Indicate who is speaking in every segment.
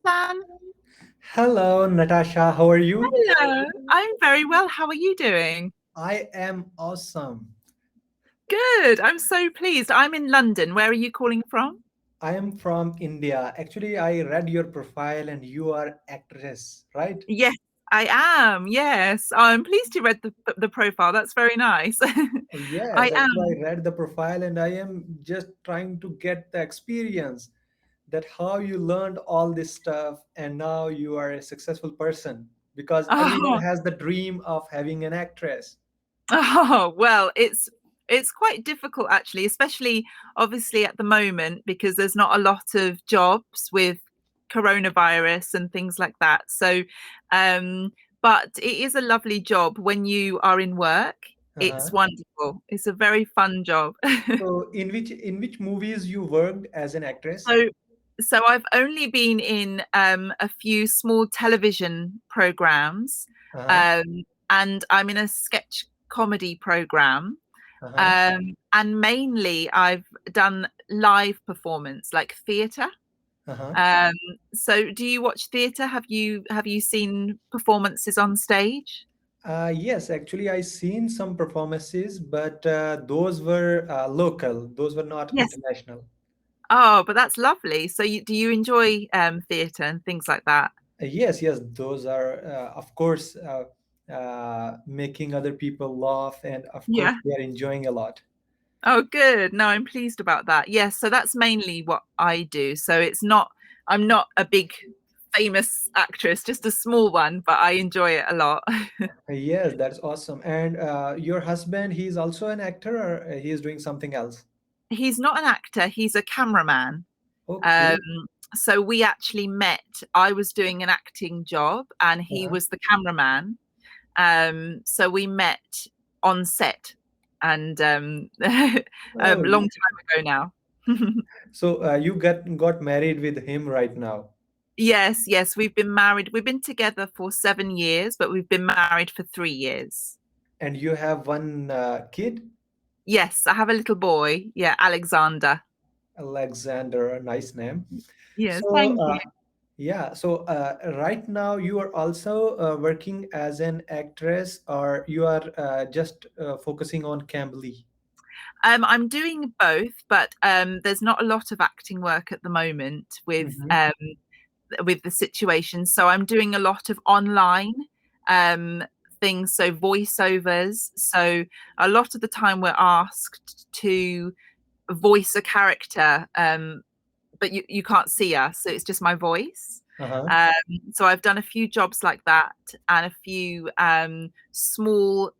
Speaker 1: Dan.
Speaker 2: Hello, Natasha. How are you?
Speaker 1: Hello. I'm very well. How are you doing?
Speaker 2: I am awesome.
Speaker 1: Good. I'm so pleased. I'm in London. Where are you calling from?
Speaker 2: I am from India. Actually, I read your profile and you are actress, right?
Speaker 1: Yes, I am. Yes. I'm pleased you read the profile. That's very nice. I
Speaker 2: Yes,
Speaker 1: am.
Speaker 2: actually, I read the profile and I am just trying to get the experience that how you learned all this stuff and now you are a successful person because everyone
Speaker 1: Oh,
Speaker 2: has the dream of having an actress.
Speaker 1: oh, well, it's quite difficult actually, especially obviously at the moment because there's not a lot of jobs with coronavirus and things like that. So, um, but it is a lovely job when you are in work. It's
Speaker 2: Uh-huh.
Speaker 1: wonderful. It's a very fun job.
Speaker 2: So, in which movies you worked as an actress?
Speaker 1: So, so I've only been in a few small television programs,
Speaker 2: Uh-huh.
Speaker 1: um, and I'm in a sketch comedy program.
Speaker 2: Uh-huh.
Speaker 1: And mainly I've done live performance, like theatre.
Speaker 2: Uh-huh.
Speaker 1: Um, so do you watch theatre? Have you seen performances on stage?
Speaker 2: Yes, actually, I seen some performances, but those were local. Those were not
Speaker 1: Yes.
Speaker 2: international.
Speaker 1: Oh, but that's lovely. So do you enjoy theatre and things like that?
Speaker 2: Yes, yes, those are, of course, making other people laugh, and of course,
Speaker 1: Yeah.
Speaker 2: they are enjoying a lot.
Speaker 1: Oh, good. No, I'm pleased about that. Yes, so that's mainly what I do. So I'm not a big famous actress, just a small one, but I enjoy it a lot.
Speaker 2: Yes, that's awesome. And your husband, he's also an actor, or he is doing something else?
Speaker 1: He's not an actor, he's a cameraman. Um,
Speaker 2: Okay.
Speaker 1: so we actually met. I was doing an acting job and he
Speaker 2: Uh-huh.
Speaker 1: was the cameraman. So we met on set and a
Speaker 2: Oh,
Speaker 1: long time ago now.
Speaker 2: so you got married with him right now,
Speaker 1: Yes, yes, we've been married. We've been together for 7 years, but we've been married for 3 years.
Speaker 2: and you have one kid,
Speaker 1: Yes, I have a little boy. Yeah, Alexander.
Speaker 2: Alexander, a nice name.
Speaker 1: Yes,
Speaker 2: So,
Speaker 1: thank you.
Speaker 2: yeah, so right now you are also working as an actress, or you are just focusing on Cambly?
Speaker 1: I'm doing both, but there's not a lot of acting work at the moment
Speaker 2: Mm-hmm.
Speaker 1: with the situation. So I'm doing a lot of online um, things, so voiceovers. So a lot of the time we're asked to voice a character, but you can't see us, so it's just my voice.
Speaker 2: Uh-huh.
Speaker 1: Um, so I've done a few jobs like that and a few small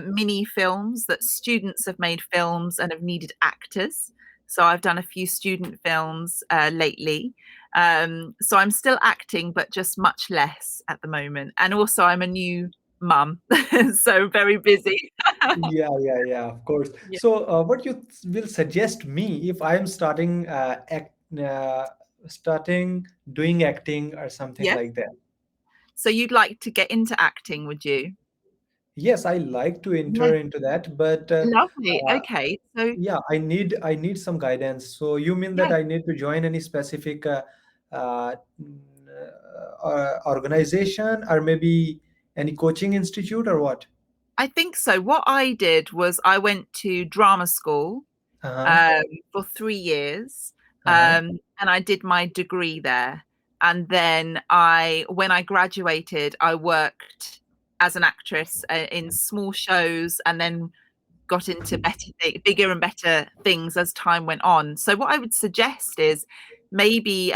Speaker 1: mini films that students have made films and have needed actors. So I've done a few student films lately. So I'm still acting, but just much less at the moment. And also, I'm a new mum, so very busy.
Speaker 2: Yeah, yeah, yeah, of course.
Speaker 1: Yeah.
Speaker 2: So, what you will suggest me if I am starting doing acting or something
Speaker 1: Yes.
Speaker 2: like that?
Speaker 1: So you'd like to get into acting, would you?
Speaker 2: Yes, I like to
Speaker 1: Yes.
Speaker 2: enter into that, but
Speaker 1: Lovely. Okay. So
Speaker 2: yeah, I need some guidance. So you mean that
Speaker 1: yes,
Speaker 2: I need to join any specific organization, or maybe any coaching institute, or what?
Speaker 1: I think so. What I did was I went to drama school
Speaker 2: Uh-huh.
Speaker 1: um, for 3 years,
Speaker 2: Uh-huh.
Speaker 1: and I did my degree there. And then when I graduated, I worked as an actress in small shows, and then got into bigger and better things as time went on. So what I would suggest is maybe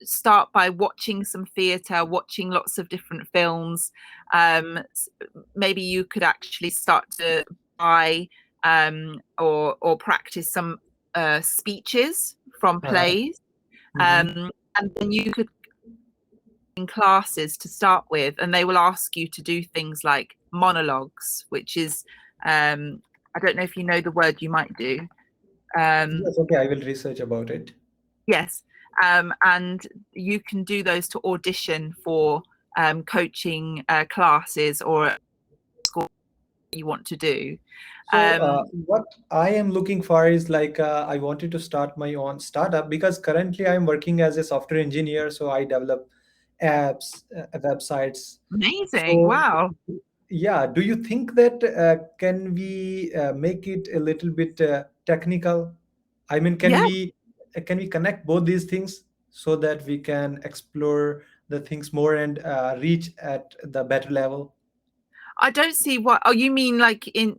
Speaker 1: start by watching some theatre, watching lots of different films. Maybe you could actually start to buy or practice some speeches from
Speaker 2: Uh-huh.
Speaker 1: plays,
Speaker 2: Mm-hmm.
Speaker 1: and then you could in classes to start with, and they will ask you to do things like monologues, which is I don't know if you know the word, you might do. Um,
Speaker 2: Yes, okay, I will research about it.
Speaker 1: yes, and you can do those to audition for coaching classes or school. you want to do.
Speaker 2: So,
Speaker 1: Um,
Speaker 2: what I am looking for is like I wanted to start my own startup because currently I'm working as a software engineer. So I develop apps, websites.
Speaker 1: Amazing.
Speaker 2: So,
Speaker 1: Wow.
Speaker 2: yeah, do you think that can we make it a little bit technical? I mean,
Speaker 1: Yeah,
Speaker 2: can we connect both these things so that we can explore the things more and reach at the better level?
Speaker 1: I don't see what. Oh, you mean like in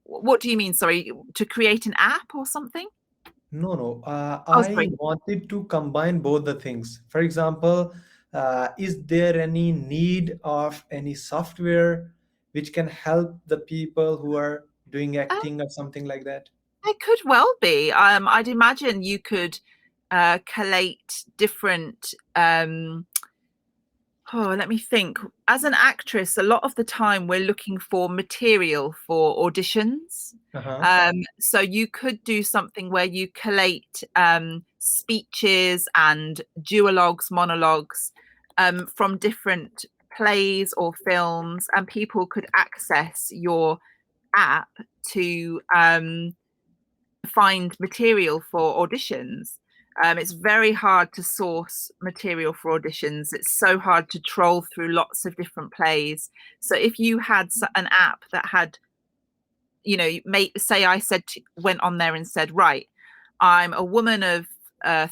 Speaker 1: what do you mean? Sorry, to create an app or something?
Speaker 2: No, no.
Speaker 1: Oh,
Speaker 2: I
Speaker 1: sorry.
Speaker 2: wanted to combine both the things. For example, is there any need of any software which can help the people who are doing acting or something like that?
Speaker 1: It could well be. I'd imagine you could collate different. Oh, let me think. As an actress, a lot of the time we're looking for material for auditions.
Speaker 2: Uh-huh.
Speaker 1: So you could do something where you collate speeches and duologues, monologues from different plays or films, and people could access your app to find material for auditions. It's very hard to source material for auditions. It's so hard to troll through lots of different plays. So if you had an app that had, say I went on there and said, right, I'm a woman of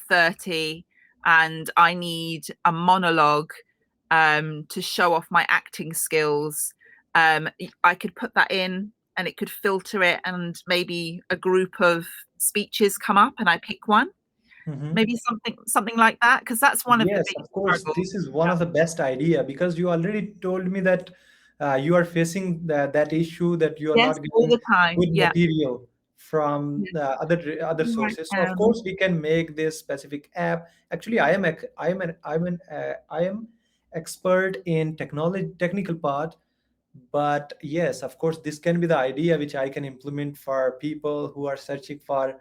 Speaker 1: 30 and I need a monologue to show off my acting skills. I could put that in and it could filter it, and maybe a group of speeches come up and I pick one.
Speaker 2: Mm-hmm.
Speaker 1: Maybe something like that, because that's one of the
Speaker 2: Yes,
Speaker 1: big
Speaker 2: of course.
Speaker 1: struggles.
Speaker 2: This is one of the best idea because you already told me that you are facing that issue that you are
Speaker 1: Yes,
Speaker 2: not
Speaker 1: all
Speaker 2: getting
Speaker 1: the time.
Speaker 2: good
Speaker 1: Yeah.
Speaker 2: material from
Speaker 1: Yeah.
Speaker 2: other
Speaker 1: Right.
Speaker 2: sources. So of course we can make this specific app. Actually, I am expert in technology technical part, but yes, of course this can be the idea which I can implement for people who are searching for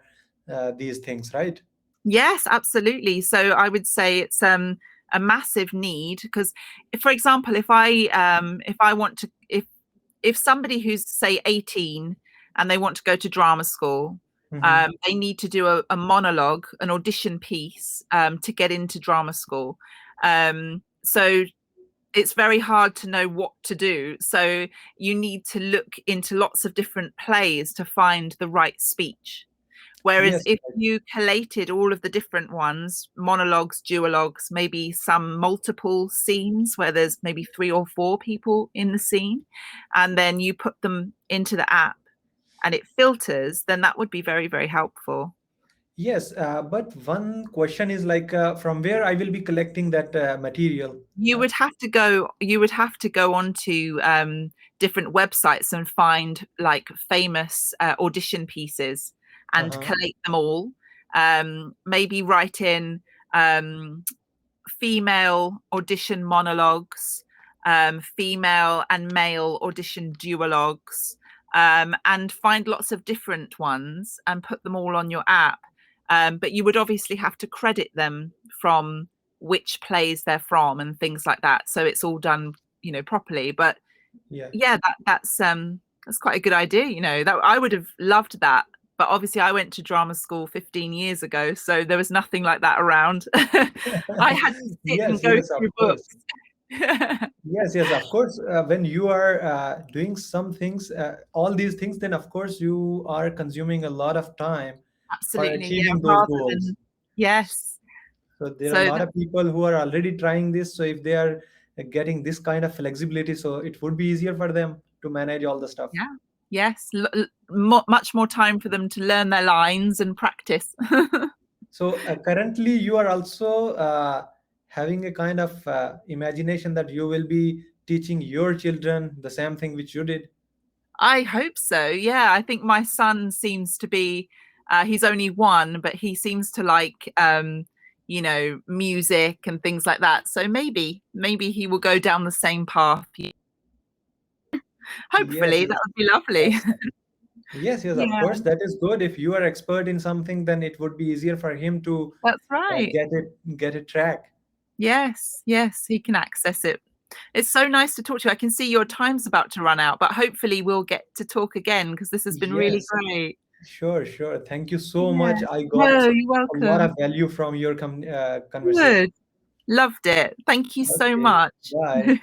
Speaker 2: these things, right?
Speaker 1: Yes, absolutely. So I would say it's a massive need, because, for example, if I want to if somebody who's say 18 and they want to go to drama school,
Speaker 2: Mm-hmm.
Speaker 1: they need to do a monologue, an audition piece to get into drama school. So it's very hard to know what to do. So you need to look into lots of different plays to find the right speech. Whereas
Speaker 2: Yes.
Speaker 1: if you collated all of the different ones, monologues, duologues, maybe some multiple scenes where there's maybe 3 or 4 people in the scene, and then you put them into the app and it filters, then that would be very, very helpful.
Speaker 2: Yes, but one question is like from where I will be collecting that material?
Speaker 1: You would have to go onto different websites and find like famous audition pieces and
Speaker 2: Uh-huh.
Speaker 1: collate them all. Maybe write in um, female audition monologues, female and male audition duologues, and find lots of different ones and put them all on your app. But you would obviously have to credit them from which plays they're from and things like that. So it's all done, properly. But
Speaker 2: Yeah.
Speaker 1: yeah, that's quite a good idea. That I would have loved that. But obviously, I went to drama school 15 years ago, so there was nothing like that around. I had to sit and
Speaker 2: Yes,
Speaker 1: go
Speaker 2: yes, of
Speaker 1: through
Speaker 2: course.
Speaker 1: books.
Speaker 2: Yes, yes, of course. When you are doing some things, all these things, then of course you are consuming a lot of time for
Speaker 1: Absolutely, yeah.
Speaker 2: achieving those
Speaker 1: Rather
Speaker 2: goals.
Speaker 1: than yes.
Speaker 2: So there are a
Speaker 1: So
Speaker 2: lot of people who are already trying this. So if they are getting this kind of flexibility, so it would be easier for them to manage all the stuff.
Speaker 1: yeah, yes, much more time for them to learn their lines and practice.
Speaker 2: So currently, you are also having a kind of imagination that you will be teaching your children the same thing which you did.
Speaker 1: I hope so. Yeah, I think my son seems to be, he's only 1, but he seems to like, music and things like that. So maybe he will go down the same path.
Speaker 2: Yes,
Speaker 1: Hopefully,
Speaker 2: yes,
Speaker 1: that would be lovely.
Speaker 2: that's, yes, yes. Of
Speaker 1: Yeah,
Speaker 2: course, that is good. If you are expert in something, then it would be easier for him to
Speaker 1: that's right.
Speaker 2: get it track.
Speaker 1: Yes, yes, he can access it. It's so nice to talk to you. I can see your time's about to run out, but hopefully we'll get to talk again because this has been really
Speaker 2: Yes,
Speaker 1: great.
Speaker 2: sure. Thank you so
Speaker 1: Yeah.
Speaker 2: much. I got
Speaker 1: No, you're
Speaker 2: a lot
Speaker 1: welcome.
Speaker 2: of value from your conversation.
Speaker 1: Good. Loved it. Thank you so
Speaker 2: Okay,
Speaker 1: much.
Speaker 2: bye.